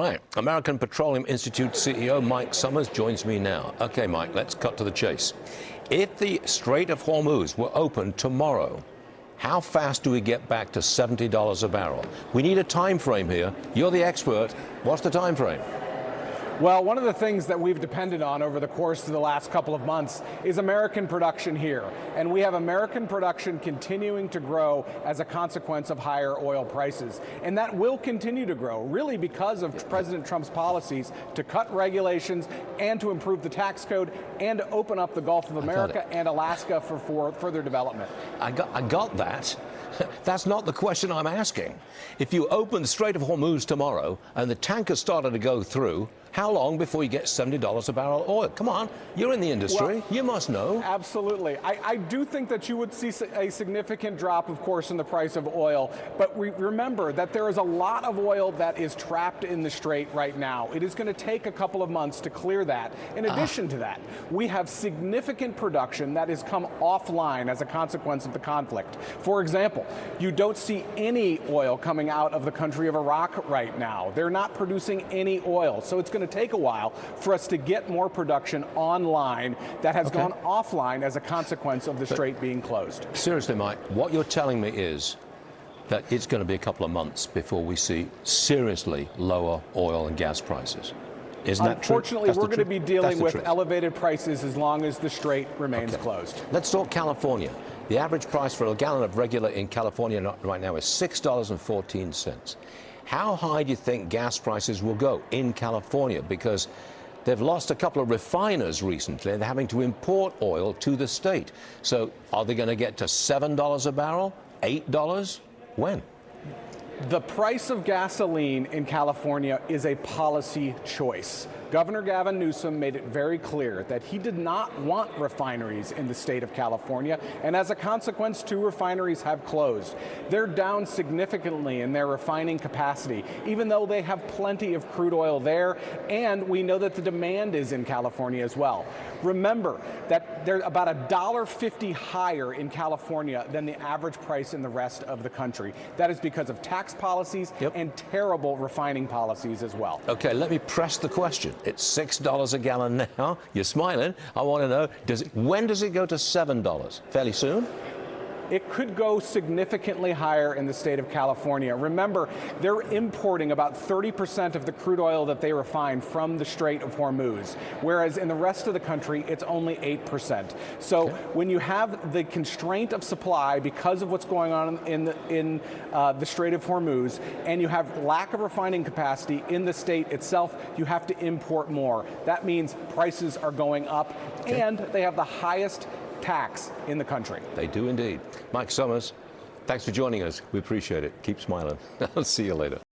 right. American Petroleum Institute CEO Mike Sommers joins me now. Okay, Mike, let's cut to the chase. If the Strait of Hormuz were open tomorrow, how fast do we get back to $70 a barrel? We need a time frame here. You're the expert. What's the time frame? Well, one of the things that we've depended on over the course of the last couple of months is American production here. And we have American production continuing to grow as a consequence of higher oil prices. And that will continue to grow, really because of President Trump's policies to cut regulations and to improve the tax code and to open up the Gulf of America and Alaska for further development. I got that. That's not the question I'm asking. If you open the Strait of Hormuz tomorrow and the tankers started to go through, how long before you get $70 a barrel oil? Come on, you're in the industry. Well, you must know. Absolutely. I do think that you would see a significant drop, of course, in the price of oil. But remember that there is a lot of oil that is trapped in the strait right now. It is going to take a couple of months to clear that. In addition to that, we have significant production that has come offline as a consequence of the conflict. For example, you don't see any oil coming out of the country of Iraq right now. They're not producing any oil. So it's going to take a while for us to get more production online that has gone offline as a consequence of the strait being closed. Seriously, Mike, what you're telling me is that it's going to be a couple of months before we see seriously lower oil and gas prices. Isn't that true? Unfortunately, we're going to be dealing with elevated prices as long as the strait remains closed. Let's talk California. The average price for a gallon of regular in California right now is $6.14. How high do you think gas prices will go in California? Because they've lost a couple of refiners recently and they're having to import oil to the state. So are they going to get to $7 a barrel? $8? When? The price of gasoline in California is a policy choice. Governor Gavin Newsom made it very clear that he did not want refineries in the state of California, and as a consequence, 2 refineries have closed. They're down significantly in their refining capacity, even though they have plenty of crude oil there, and we know that the demand is in California as well. Remember that they're about $1.50 higher in California than the average price in the rest of the country. That is because of tax policies and terrible refining policies as well. Okay, let me press the question. It's $6 a gallon now. You're smiling. I want to know, when does it go to $7? Fairly soon? It could go significantly higher in the state of California. Remember, they're importing about 30% of the crude oil that they refine from the Strait of Hormuz, whereas in the rest of the country, it's only 8%. So when you have the constraint of supply because of what's going on in the Strait of Hormuz, and you have lack of refining capacity in the state itself, you have to import more. That means prices are going up, and they have the highest tax in the country. They do indeed. Mike Sommers, thanks for joining us. We appreciate it. Keep smiling. I'll see you later.